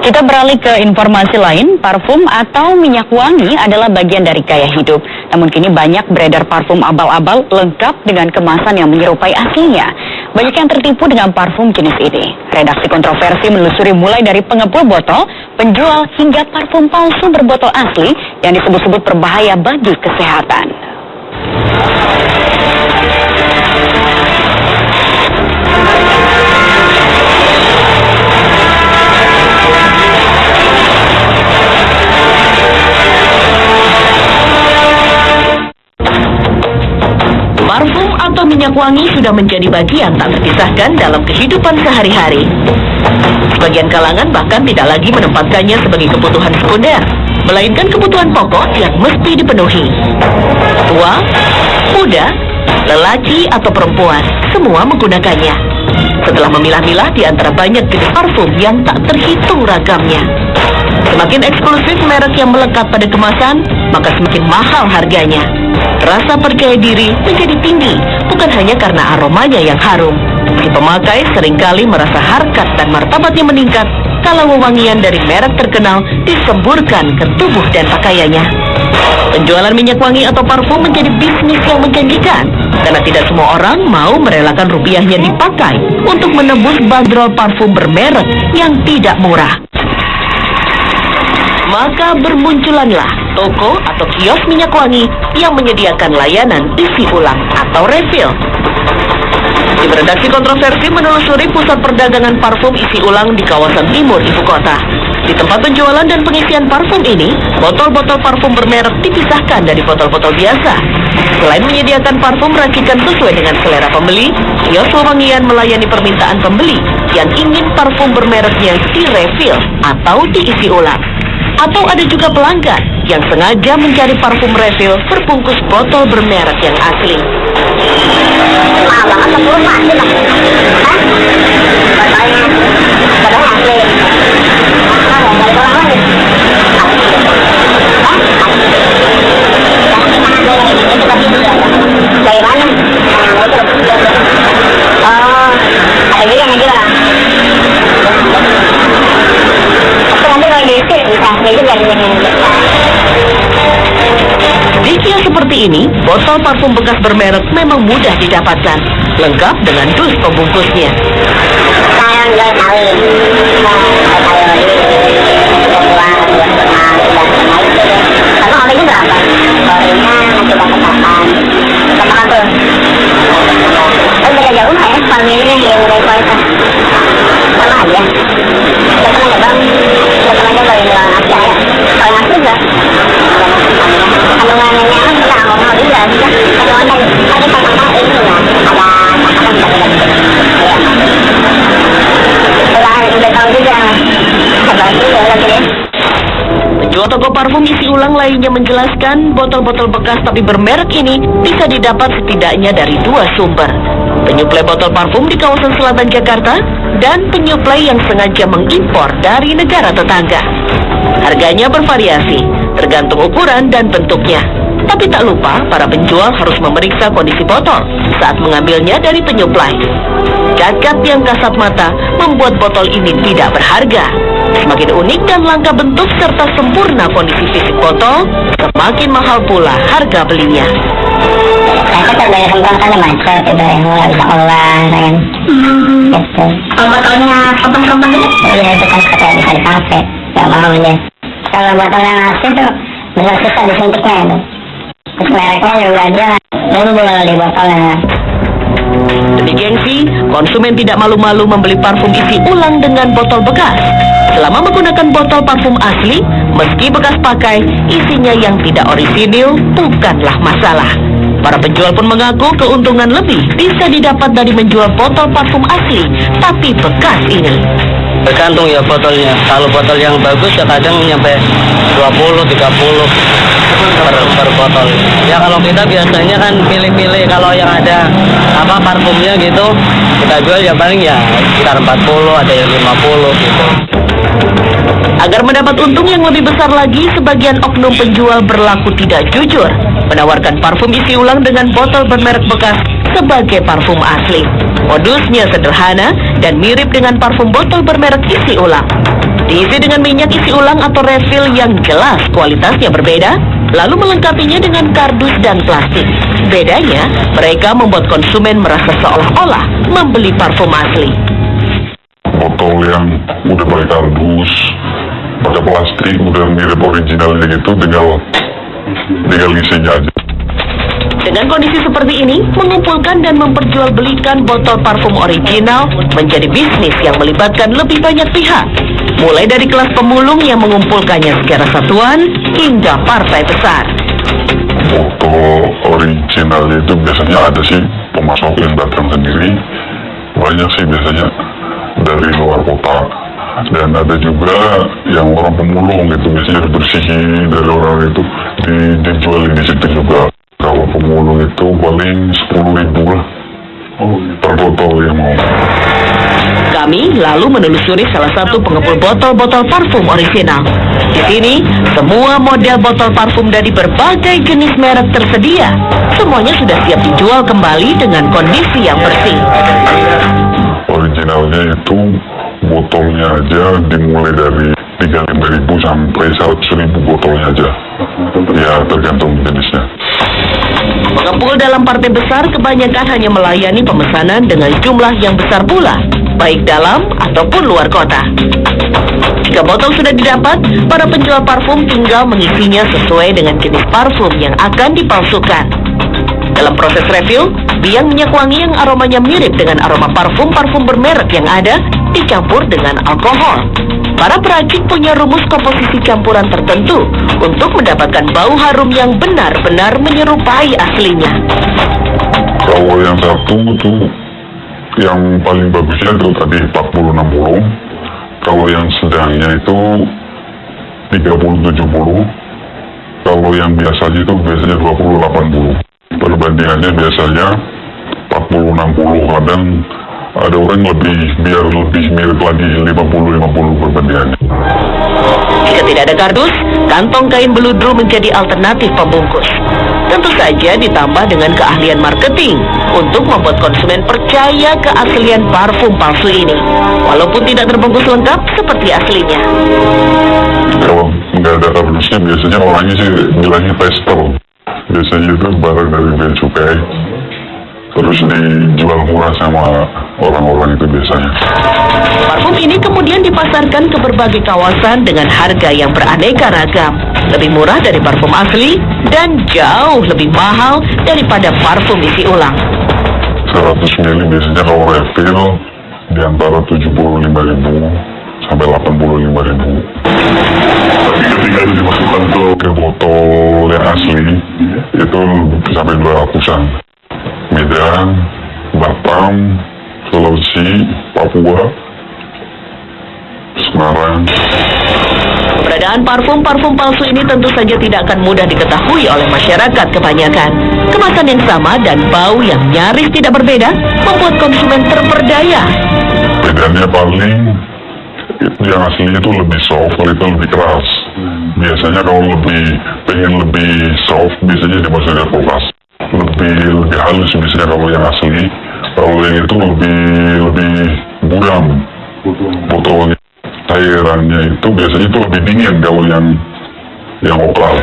Kita beralih ke informasi lain, parfum atau minyak wangi adalah bagian dari gaya hidup. Namun kini banyak beredar parfum abal-abal lengkap dengan kemasan yang menyerupai aslinya. Banyak yang tertipu dengan parfum jenis ini. Redaksi Kontroversi menelusuri mulai dari pengepul botol, penjual hingga parfum palsu berbotol asli yang disebut-sebut berbahaya bagi kesehatan. Parfum atau minyak wangi sudah menjadi bagian tak terpisahkan dalam kehidupan sehari-hari. Sebagian kalangan bahkan tidak lagi menempatkannya sebagai kebutuhan sekunder, melainkan kebutuhan pokok yang mesti dipenuhi. Tua, muda, lelaki atau perempuan, semua menggunakannya. Setelah memilah-milah di antara banyak jenis parfum yang tak terhitung ragamnya. Semakin eksklusif merek yang melekat pada kemasan, maka semakin mahal harganya. Rasa percaya diri menjadi tinggi, bukan hanya karena aromanya yang harum. Si pemakai seringkali merasa harkat dan martabatnya meningkat kalau wewangian dari merek terkenal disemburkan ke tubuh dan pakaiannya. Penjualan minyak wangi atau parfum menjadi bisnis yang menjanjikan, karena tidak semua orang mau merelakan rupiahnya dipakai untuk menebus bandrol parfum bermerek yang tidak murah. Maka bermunculanlah toko atau kios minyak wangi yang menyediakan layanan isi ulang atau refill. Tim Redaksi Kontroversi menelusuri pusat perdagangan parfum isi ulang di kawasan timur ibu kota. Di tempat penjualan dan pengisian parfum ini, botol-botol parfum bermerek dipisahkan dari botol-botol biasa. Selain menyediakan parfum racikan sesuai dengan selera pembeli, kios wewangian melayani permintaan pembeli yang ingin parfum bermereknya direfill atau diisi ulang. Atau ada juga pelanggan yang sengaja mencari parfum refill berbungkus botol bermerek yang asli. Mahal banget, 10 pasti lah. Hah? Botolnya asli. Mahal, dari orang lain. Dari mana? Oh, ada juga yang jual. Di kios seperti ini, botol parfum bekas bermerek memang mudah didapatkan, lengkap dengan dus pembungkusnya. Sekarang jual kawin, kalau orangnya berapa? Orangnya masih dapat kapan? Kapan tuh? Oh, beda jauh nggak ya? Familinya yang dari kualitas sama aja. Udah pernah nggak bang? Udah pernah nggak bang yang asli ya? Kalau yang asli enggak? Kandungannya kan kita ngomong juga bisa. Kandungan tadi kata-kata ini ya, ada kata-kata udah tahu juga. Hebat juga lagi ya. Penjual toko parfum isi ulang lainnya menjelaskan botol-botol bekas tapi bermerek ini bisa didapat setidaknya dari 2 sumber. Penyuplai botol parfum di kawasan selatan Jakarta dan penyuplai yang sengaja mengimpor dari negara tetangga. Harganya bervariasi, tergantung ukuran dan bentuknya. Tapi tak lupa, para penjual harus memeriksa kondisi botol saat mengambilnya dari penyuplai. Cacat yang kasat mata membuat botol ini tidak berharga. Semakin unik dan langka bentuk serta sempurna kondisi fisik botol, semakin mahal pula harga belinya. Saya kan banyak tempat kan macet, gitu yang nggak bisa olah, kan? Gitu. Kalau botolnya kempeng-kempeng gitu? Iya, itu kan katanya bisa dipakai, nggak mau aja. Kalau botol yang asli tuh benar susah disuntiknya itu. Terus mereknya juga ada, dulu di botolnya. Demi gengsi, konsumen tidak malu-malu membeli parfum isi ulang dengan botol bekas. Selama menggunakan botol parfum asli, meski bekas pakai, isinya yang tidak orisinil bukanlah masalah. Para penjual pun mengaku keuntungan lebih bisa didapat dari menjual botol parfum asli, tapi bekas ini. Tergantung ya botolnya. Kalau botol yang bagus ya kadang nyampe 20-30 per botol. Ya kalau kita biasanya kan pilih-pilih, kalau yang ada parfumnya gitu kita jual ya paling ya sekitar 40, ada yang 50 gitu. Agar mendapat untung yang lebih besar lagi, sebagian oknum penjual berlaku tidak jujur, menawarkan parfum isi ulang dengan botol bermerek bekas sebagai parfum asli. Modusnya sederhana dan mirip dengan parfum botol bermerek isi ulang. Diisi dengan minyak isi ulang atau refill yang jelas kualitasnya berbeda, lalu melengkapinya dengan kardus dan plastik. Bedanya, mereka membuat konsumen merasa seolah-olah membeli parfum asli. Botol yang udah pakai kardus, pakai plastik, udah mirip originalnya gitu, tinggal isinya aja. Dengan kondisi seperti ini, mengumpulkan dan memperjualbelikan botol parfum original menjadi bisnis yang melibatkan lebih banyak pihak. Mulai dari kelas pemulung yang mengumpulkannya secara satuan, hingga partai besar. Botol original itu biasanya ada sih pemasok yang datang sendiri. Banyak sih biasanya dari luar kota. Dan ada juga yang orang pemulung itu biasanya dibersihin dari orang itu dijualin di situ juga. Kalau pemulung itu paling 10.000 lah per botol yang mau. Kami lalu menelusuri salah satu pengepul botol-botol parfum original. Di sini, semua model botol parfum dari berbagai jenis merek tersedia. Semuanya sudah siap dijual kembali dengan kondisi yang bersih. Originalnya itu botolnya aja dimulai dari 35.000 sampai 100.000 botolnya aja. Ya, tergantung jenisnya. Pengepul dalam partai besar kebanyakan hanya melayani pemesanan dengan jumlah yang besar pula, baik dalam ataupun luar kota. Jika botol sudah didapat, para penjual parfum tinggal mengisinya sesuai dengan jenis parfum yang akan dipalsukan. Dalam proses refill, biang minyak wangi yang aromanya mirip dengan aroma parfum-parfum bermerek yang ada dicampur dengan alkohol. Para peracik punya rumus komposisi campuran tertentu untuk mendapatkan bau harum yang benar-benar menyerupai aslinya. Kalau yang satu itu yang paling bagusnya itu tadi 40-60. Kalau yang sedangnya itu 30-70. Kalau yang biasanya itu biasanya 20-80. Perbandingannya biasanya 40-60. Kadang ada orang biar lebih mirip lagi 50-50 perbandingannya. Jika tidak ada kardus, kantong kain beludru menjadi alternatif pembungkus. Tentu saja ditambah dengan keahlian marketing untuk membuat konsumen percaya keaslian parfum palsu ini, walaupun tidak terbungkus lengkap seperti aslinya. Kalau nggak ada kardusnya biasanya orangnya sih bilangnya pastel. Biasanya itu barang dari bea cukai, terus dijual murah sama orang-orang itu biasanya. Parfum ini kemudian dipasarkan ke berbagai kawasan dengan harga yang beraneka ragam. Lebih murah dari parfum asli dan jauh lebih mahal daripada parfum isi ulang. 100 ml biasanya kalau refill di antara 75.000 sampai 85.000. Tapi ketika itu dimasukkan ke botol yang asli, itu sampai 200-an. Medan, Batam, Sulawesi, Papua, Semarang. Keberadaan parfum-parfum palsu ini tentu saja tidak akan mudah diketahui oleh masyarakat kebanyakan. Kemasan yang sama dan bau yang nyaris tidak berbeda membuat konsumen terperdaya. Bedanya paling yang aslinya itu lebih soft, kalau itu lebih keras. Biasanya kalau pengen lebih soft, biasanya dimasukkan ke kulkas. Lebih halus biasanya kalau yang asli. Kalau yang itu lebih buram. Botolnya, cairannya itu biasanya itu lebih dingin kalau yang lokal.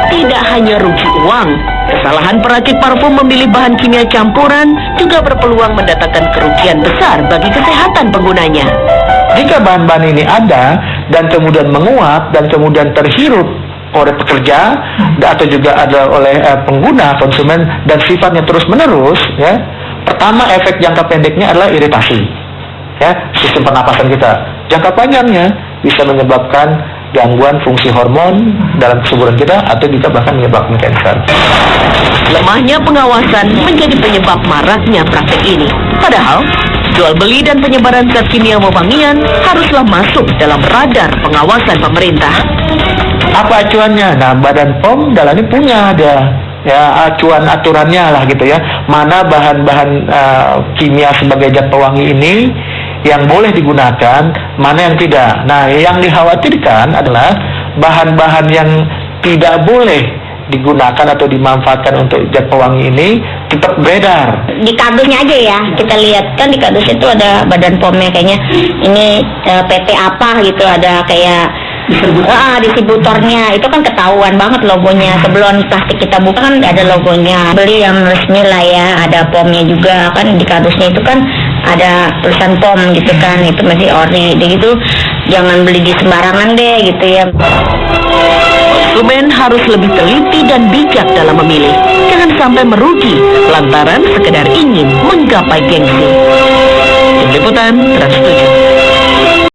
Tidak hanya rugi uang, kesalahan peracik parfum memilih bahan kimia campuran juga berpeluang mendatangkan kerugian besar bagi kesehatan penggunanya. Jika bahan-bahan ini ada dan kemudian menguap dan kemudian terhirup oleh pekerja atau juga ada oleh pengguna konsumen dan sifatnya terus-menerus, ya, pertama efek jangka pendeknya adalah iritasi, ya, sistem pernapasan kita. Jangka panjangnya bisa menyebabkan gangguan fungsi hormon dalam kesuburan kita atau juga bahkan menyebabkan kanker. Lemahnya pengawasan menjadi penyebab maraknya praktek ini. Padahal, jual beli dan penyebaran zat kimia wewangian haruslah masuk dalam radar pengawasan pemerintah. Apa acuannya? Nah, Badan POM dalam ini punya ada ya acuan aturannya lah gitu ya. Mana bahan-bahan kimia sebagai zat pewangi ini yang boleh digunakan, mana yang tidak. Nah, yang dikhawatirkan adalah bahan-bahan yang tidak boleh digunakan atau dimanfaatkan untuk zat pewangi ini tetap beredar. Di kardusnya aja ya, kita lihat kan di kardus itu ada badan POM-nya, kayaknya ini PT apa gitu, ada kayak distributornya, itu kan ketahuan banget logonya. Sebelum plastik kita buka kan ada logonya. Beli yang resmi lah ya, ada POM-nya juga kan, di kardusnya itu kan ada tulisan POM gitu kan, itu masih ori. Jadi gitu jangan beli di sembarangan deh gitu ya. Konsumen harus lebih teliti dan bijak dalam memilih. Jangan sampai merugi lantaran sekedar ingin menggapai gengsi. Tim Liputan Trans 7.